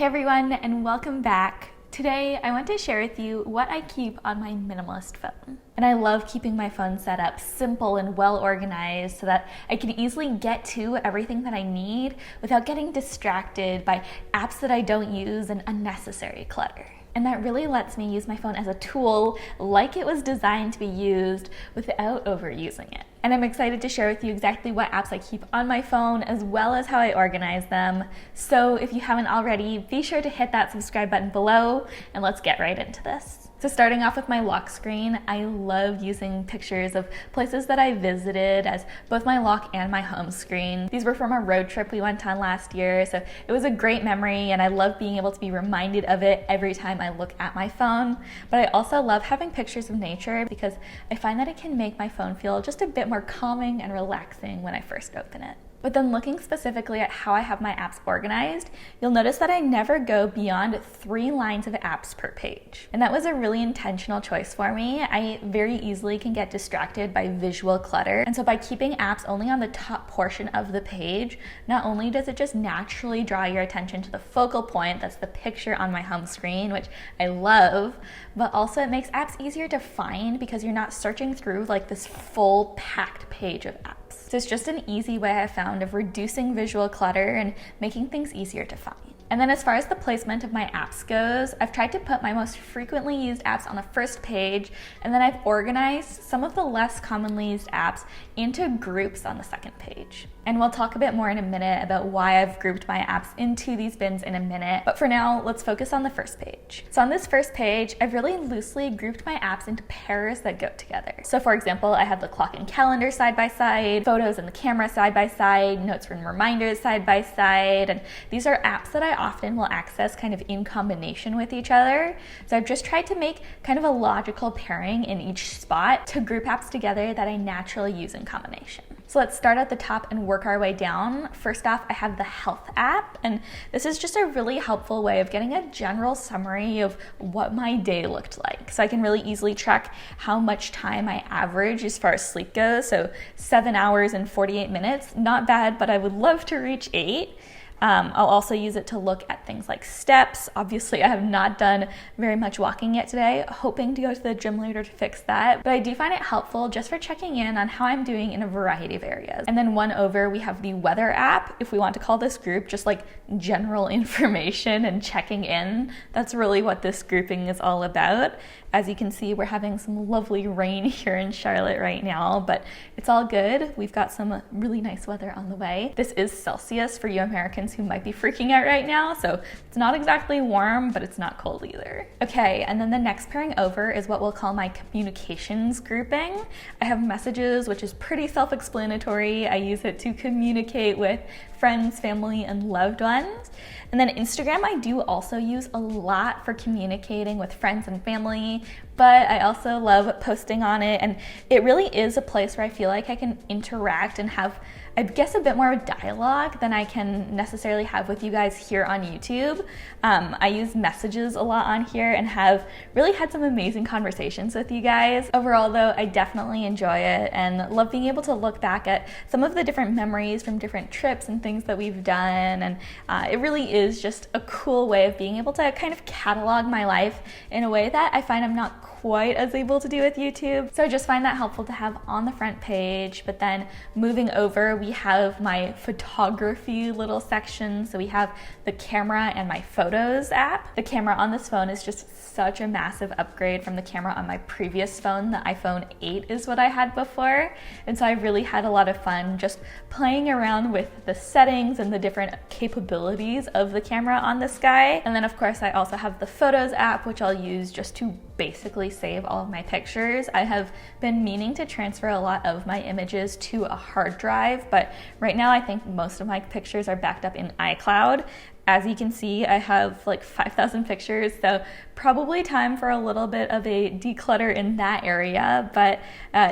Hey everyone, and welcome back. Today I want to share with you what I keep on my minimalist phone. And I love keeping my phone set up simple and well organized so that I can easily get to everything that I need without getting distracted by apps that I don't use and unnecessary clutter. And that really lets me use my phone as a tool like it was designed to be used without overusing it. And I'm excited to share with you exactly what apps I keep on my phone as well as how I organize them. So if you haven't already, be sure to hit that subscribe button below and let's get right into this. So starting off with my lock screen, I love using pictures of places that I visited as both my lock and my home screen. These were from a road trip we went on last year, so it was a great memory and I love being able to be reminded of it every time I look at my phone. But I also love having pictures of nature because I find that it can make my phone feel just a bit more calming and relaxing when I first open it. But then looking specifically at how I have my apps organized, you'll notice that I never go beyond 3 lines of apps per page. And that was a really intentional choice for me. I very easily can get distracted by visual clutter. And so by keeping apps only on the top portion of the page, not only does it just naturally draw your attention to the focal point, that's the picture on my home screen, which I love, but also it makes apps easier to find because you're not searching through like this full packed page of apps. So it's just an easy way I found of reducing visual clutter and making things easier to find. And then as far as the placement of my apps goes, I've tried to put my most frequently used apps on the first page, and then I've organized some of the less commonly used apps into groups on the second page. And we'll talk a bit more in a minute about why I've grouped my apps into these bins in a minute, but for now, let's focus on the first page. So on this first page, I've really loosely grouped my apps into pairs that go together. So for example, I have the clock and calendar side by side, photos and the camera side by side, notes and reminders side by side, and these are apps that I often will access kind of in combination with each other. So I've just tried to make kind of a logical pairing in each spot to group apps together that I naturally use in combination. So let's start at the top and work our way down. First off, I have the health app, and this is just a really helpful way of getting a general summary of what my day looked like. So I can really easily track how much time I average as far as sleep goes. So 7 hours and 48 minutes, not bad, but I would love to reach 8. I'll also use it to look at things like steps. Obviously, I have not done very much walking yet today, hoping to go to the gym later to fix that. But I do find it helpful just for checking in on how I'm doing in a variety of areas. And then one over, we have the weather app. If we want to call this group just like general information and checking in, that's really what this grouping is all about. As you can see, we're having some lovely rain here in Charlotte right now, but it's all good. We've got some really nice weather on the way. This is Celsius for you Americans who might be freaking out right now, so it's not exactly warm, but it's not cold either. Okay, and then the next pairing over is what we'll call my communications grouping. I have messages, which is pretty self-explanatory. I use it to communicate with friends, family, and loved ones. And then Instagram I do also use a lot for communicating with friends and family, but I also love posting on it, and it really is a place where I feel like I can interact and have, I guess, a bit more of a dialogue than I can necessarily have with you guys here on YouTube. I use messages a lot on here and have really had some amazing conversations with you guys. Overall though, I definitely enjoy it and love being able to look back at some of the different memories from different trips and things that we've done, and it really is just a cool way of being able to kind of catalog my life in a way that I find I'm not quite as able to do with YouTube. So I just find that helpful to have on the front page. But then moving over, we have my photography little section. So we have the camera and my photos app. The camera on this phone is just such a massive upgrade from the camera on my previous phone. The iPhone 8 is what I had before. And so I really had a lot of fun just playing around with the settings and the different capabilities of the camera on this guy. And then of course I also have the photos app, which I'll use just to basically save all of my pictures. I have been meaning to transfer a lot of my images to a hard drive, but right now I think most of my pictures are backed up in iCloud. As you can see, I have like 5,000 pictures, so probably time for a little bit of a declutter in that area, but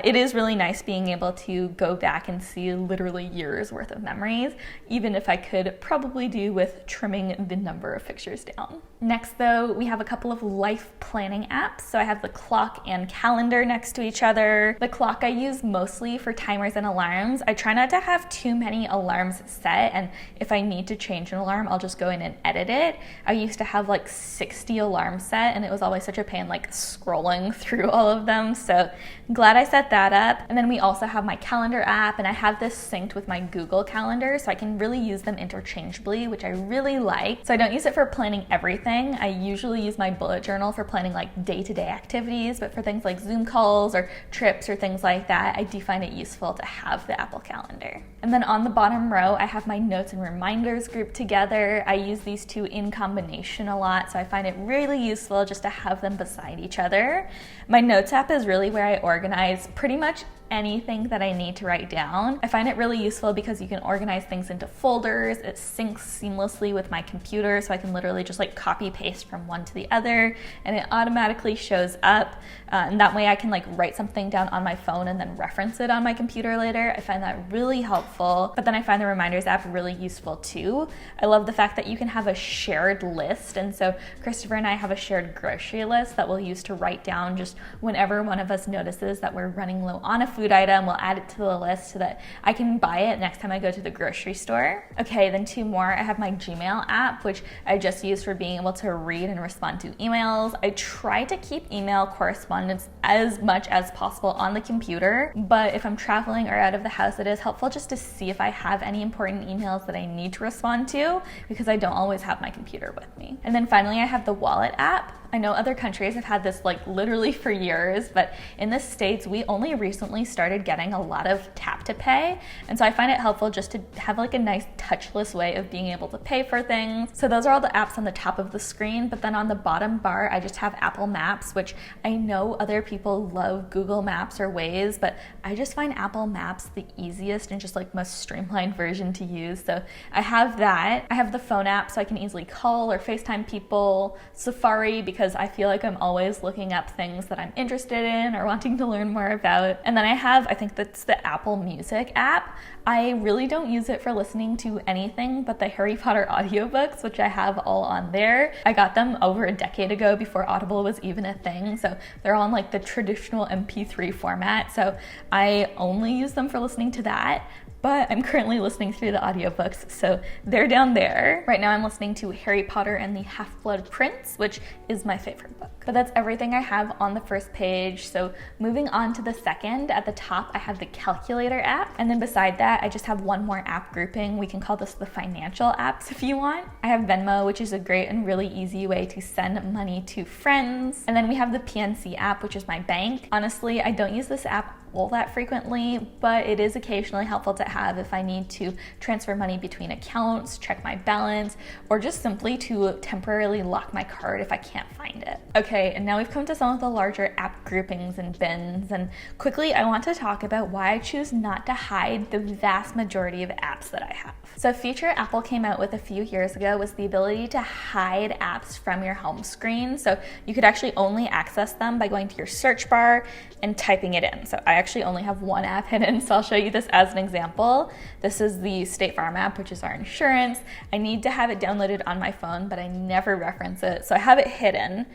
it is really nice being able to go back and see literally years worth of memories, even if I could probably do with trimming the number of pictures down. Next though, we have a couple of life planning apps. So I have the clock and calendar next to each other. The clock I use mostly for timers and alarms. I try not to have too many alarms set, and if I need to change an alarm, I'll just go go in and edit it. I used to have like 60 alarms set, and it was always such a pain like scrolling through all of them. So I'm glad I set that up. And then we also have my calendar app, and I have this synced with my Google Calendar, so I can really use them interchangeably, which I really like. So I don't use it for planning everything. I usually use my bullet journal for planning like day-to-day activities, but for things like Zoom calls or trips or things like that, I do find it useful to have the Apple Calendar. And then on the bottom row, I have my notes and reminders grouped together. I use these two in combination a lot, so I find it really useful just to have them beside each other. My notes app is really where I organize pretty much anything that I need to write down. I find it really useful because you can organize things into folders. It syncs seamlessly with my computer, so I can literally just like copy paste from one to the other, and it automatically shows up. And that way I can like write something down on my phone and then reference it on my computer later. I find that really helpful. But then I find the reminders app really useful too. I love the fact that you can have a shared list, and so Christopher and I have a shared grocery list that we'll use to write down just whenever one of us notices that we're running low on a food item. We'll add it to the list so that I can buy it next time I go to the grocery store. Okay, then two more. I have my Gmail app, which I just use for being able to read and respond to emails. I try to keep email correspondence as much as possible on the computer, but if I'm traveling or out of the house, it is helpful just to see if I have any important emails that I need to respond to, because I don't always have my computer with me. And then finally, I have the Wallet app. I know other countries have had this like literally for years, but in the States, we only recently started getting a lot of tap to pay. And so I find it helpful just to have like a nice touchless way of being able to pay for things. So those are all the apps on the top of the screen, but then on the bottom bar, I just have Apple Maps, which I know other people love Google Maps or Waze, but I just find Apple Maps the easiest and just like most streamlined version to use. So I have that. I have the phone app so I can easily call or FaceTime people, Safari, because I feel like I'm always looking up things that I'm interested in or wanting to learn more about. And then I think that's the Apple Music app. I really don't use it for listening to anything but the Harry Potter audiobooks, which I have all on there. I got them over a decade ago before Audible was even a thing, so they're on like the traditional MP3 format, so I only use them for listening to that. But I'm currently listening through the audiobooks, so they're down there. Right now I'm listening to Harry Potter and the Half-Blood Prince, which is my favorite book. But that's everything I have on the first page. So moving on to the second, at the top I have the Calculator app, and then beside that I just have one more app grouping. We can call this the financial apps if you want. I have Venmo, which is a great and really easy way to send money to friends. And then we have the PNC app, which is my bank. Honestly, I don't use this app all that frequently, but it is occasionally helpful to have if I need to transfer money between accounts, check my balance, or just simply to temporarily lock my card if I can't find it. Okay, and now we've come to some of the larger app groupings and bins, and quickly I want to talk about why I choose not to hide the vast majority of apps that I have. So a feature Apple came out with a few years ago was the ability to hide apps from your home screen. So you could actually only access them by going to your search bar and typing it in. So I actually only have one app hidden, so I'll show you this as an example. This is the State Farm app, which is our insurance. I need to have it downloaded on my phone, but I never reference it, so I have it hidden.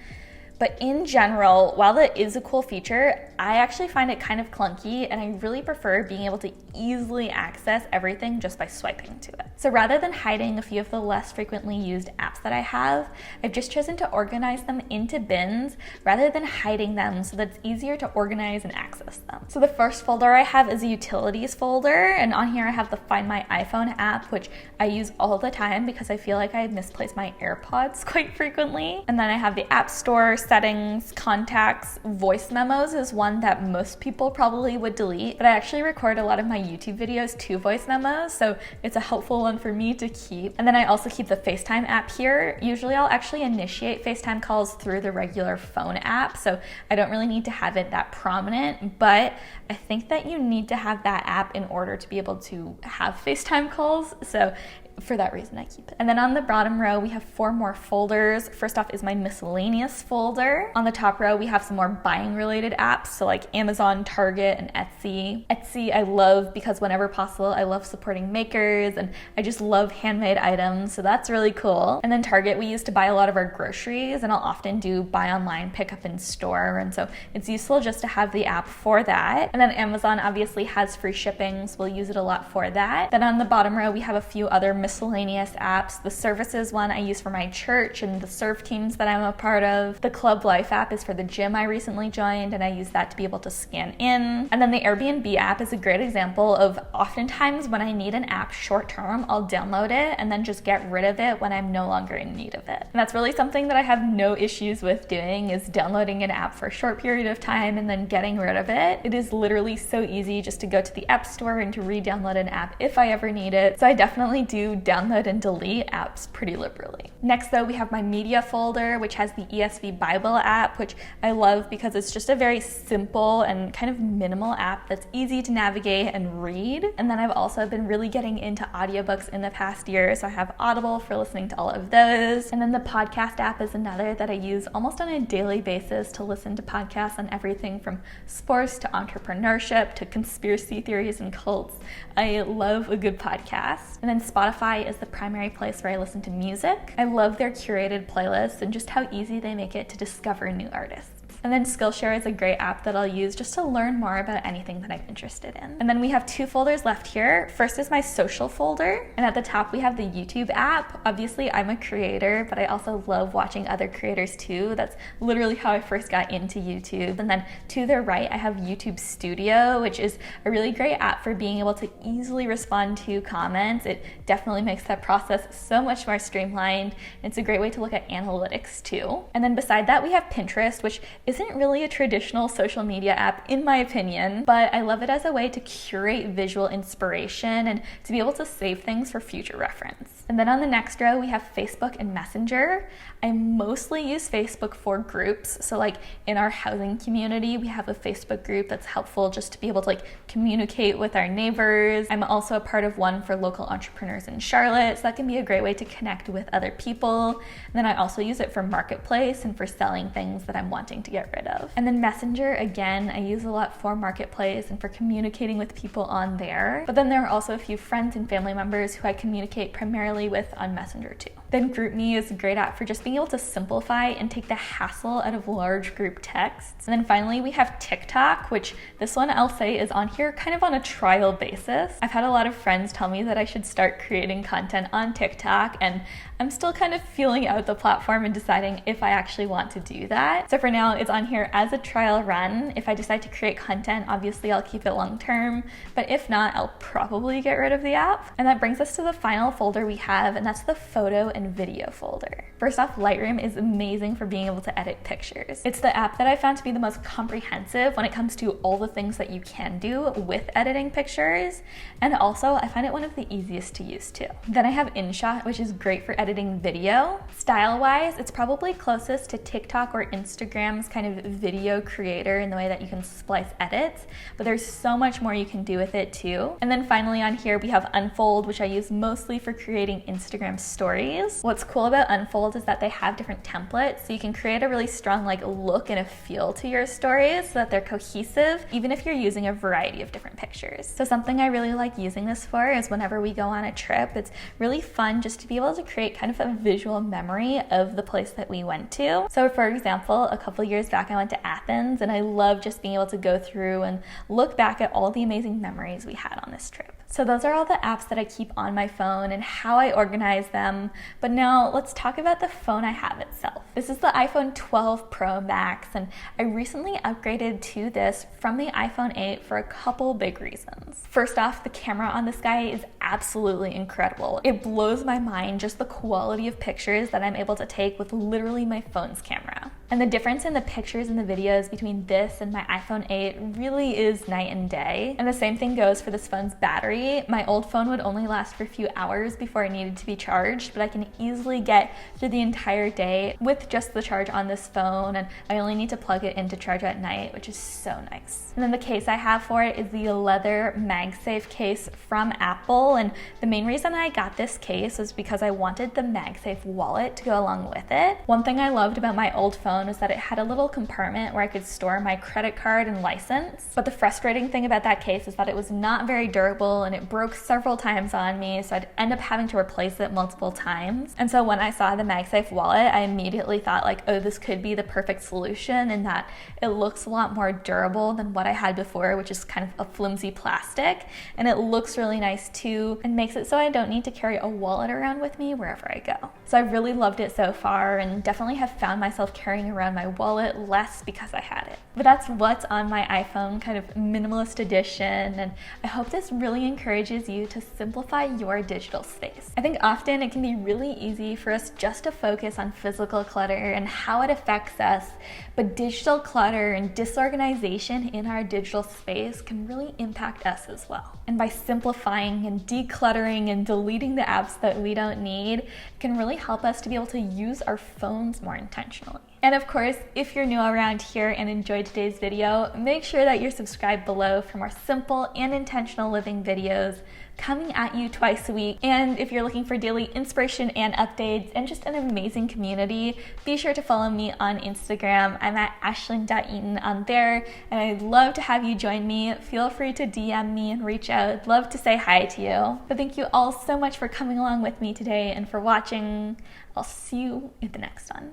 But in general, while that is a cool feature, I actually find it kind of clunky, and I really prefer being able to easily access everything just by swiping to it. So rather than hiding a few of the less frequently used apps that I have, I've just chosen to organize them into bins rather than hiding them so that it's easier to organize and access them. So the first folder I have is a utilities folder, and on here I have the Find My iPhone app, which I use all the time because I feel like I misplace my AirPods quite frequently. And then I have the App Store, settings, contacts, voice memos is one that most people probably would delete, but I actually record a lot of my YouTube videos to voice memos, so it's a helpful one for me to keep. And then I also keep the FaceTime app here. Usually I'll actually initiate FaceTime calls through the regular phone app, so I don't really need to have it that prominent, but I think that you need to have that app in order to be able to have FaceTime calls, so for that reason I keep it. And then on the bottom row we have 4 more folders. First off is my miscellaneous folder. On the top row we have some more buying related apps, so like Amazon, Target, and Etsy. Etsy I love because whenever possible I love supporting makers, and I just love handmade items, so that's really cool. And then Target we use to buy a lot of our groceries, and I'll often do buy online, pick up in store, and so it's useful just to have the app for that. And then Amazon obviously has free shipping, so we'll use it a lot for that. Then on the bottom row we have a few other Miscellaneous Apps. The Services one I use for my church and the serve teams that I'm a part of. The Club Life app is for the gym I recently joined, and I use that to be able to scan in. And then the Airbnb app is a great example of oftentimes when I need an app short term, I'll download it and then just get rid of it when I'm no longer in need of it. And that's really something that I have no issues with doing, is downloading an app for a short period of time and then getting rid of it. It is literally so easy just to go to the App Store and to re-download an app if I ever need it. So I definitely do download and delete apps pretty liberally. Next though, we have my media folder, which has the ESV Bible app, which I love because it's just a very simple and kind of minimal app that's easy to navigate and read. And then I've also been really getting into audiobooks in the past year, so I have Audible for listening to all of those. And then the podcast app is another that I use almost on a daily basis to listen to podcasts on everything from sports to entrepreneurship to conspiracy theories and cults. I love a good podcast. And then Spotify is the primary place where I listen to music. I love their curated playlists and just how easy they make it to discover new artists. And then Skillshare is a great app that I'll use just to learn more about anything that I'm interested in. And then we have 2 folders left here. First is my social folder, and at the top we have the YouTube app. Obviously I'm a creator, but I also love watching other creators too. That's literally how I first got into YouTube. And then to the right I have YouTube Studio, which is a really great app for being able to easily respond to comments. It definitely makes that process so much more streamlined. It's a great way to look at analytics too. And then beside that we have Pinterest, which isn't really a traditional social media app in my opinion, but I love it as a way to curate visual inspiration and to be able to save things for future reference. And then on the next row we have Facebook and Messenger. I mostly use Facebook for groups. So like in our housing community, we have a Facebook group that's helpful just to be able to communicate with our neighbors. I'm also a part of one for local entrepreneurs in Charlotte, so that can be a great way to connect with other people. And then I also use it for Marketplace and for selling things that I'm wanting to get rid of. And then Messenger, again, I use a lot for Marketplace and for communicating with people on there. But then there are also a few friends and family members who I communicate primarily with on Messenger too. Then GroupMe is a great app for just being able to simplify and take the hassle out of large group texts. And then finally we have TikTok, which this one I'll say is on here kind of on a trial basis. I've had a lot of friends tell me that I should start creating content on TikTok, and I'm still kind of feeling out the platform and deciding if I actually want to do that. So for now, it's on here as a trial run. If I decide to create content, obviously I'll keep it long term, but if not, I'll probably get rid of the app. And that brings us to the final folder we have, and that's the photo and video folder. First off, Lightroom is amazing for being able to edit pictures. It's the app that I found to be the most comprehensive when it comes to all the things that you can do with editing pictures, and also I find it one of the easiest to use too. Then I have Inshot, which is great for editing video. Style-wise, it's probably closest to TikTok or Instagram's kind of video creator in the way that you can splice edits, but there's so much more you can do with it too. And then finally on here we have Unfold, which I use mostly for creating Instagram stories. What's cool about Unfold is that they have different templates, so you can create a really strong look and a feel to your stories so that they're cohesive, even if you're using a variety of different pictures. So something I really like using this for is whenever we go on a trip, it's really fun just to be able to create kind of a visual memory of the place that we went to. So for example, a couple years back I went to Athens, and I love just being able to go through and look back at all the amazing memories we had on this trip. So those are all the apps that I keep on my phone and how I organize them. But now let's talk about the phone I have itself. This is the iPhone 12 Pro Max, and I recently upgraded to this from the iPhone 8 for a couple big reasons. First off, the camera on this guy is absolutely incredible. It blows my mind just the quality of pictures that I'm able to take with literally my phone's camera. And the difference in the pictures and the videos between this and my iPhone 8 really is night and day. And the same thing goes for this phone's battery. My old phone would only last for a few hours before it needed to be charged, but I can easily get through the entire day with just the charge on this phone, and I only need to plug it in to charge at night, which is so nice. And then the case I have for it is the leather MagSafe case from Apple, and the main reason I got this case was because I wanted the MagSafe wallet to go along with it. One thing I loved about my old phone phone was that it had a little compartment where I could store my credit card and license. But the frustrating thing about that case is that it was not very durable and it broke several times on me, so I'd end up having to replace it multiple times. And so when I saw the MagSafe wallet, I immediately thought like, oh, this could be the perfect solution in that it looks a lot more durable than what I had before, which is kind of a flimsy plastic, and it looks really nice too and makes it so I don't need to carry a wallet around with me wherever I go. So I've really loved it so far and definitely have found myself carrying around my wallet less because I had it. But that's what's on my iPhone, kind of minimalist edition, and I hope this really encourages you to simplify your digital space. I think often it can be really easy for us just to focus on physical clutter and how it affects us, but digital clutter and disorganization in our digital space can really impact us as well. And by simplifying and decluttering and deleting the apps that we don't need, it can really help us to be able to use our phones more intentionally. And of course, if you're new around here and enjoyed today's video, make sure that you're subscribed below for more simple and intentional living videos coming at you twice a week. And if you're looking for daily inspiration and updates and just an amazing community, be sure to follow me on Instagram. I'm at Ashlynne.Eaton on there, and I'd love to have you join me. Feel free to DM me and reach out. I'd love to say hi to you. But thank you all so much for coming along with me today and for watching. I'll see you in the next one.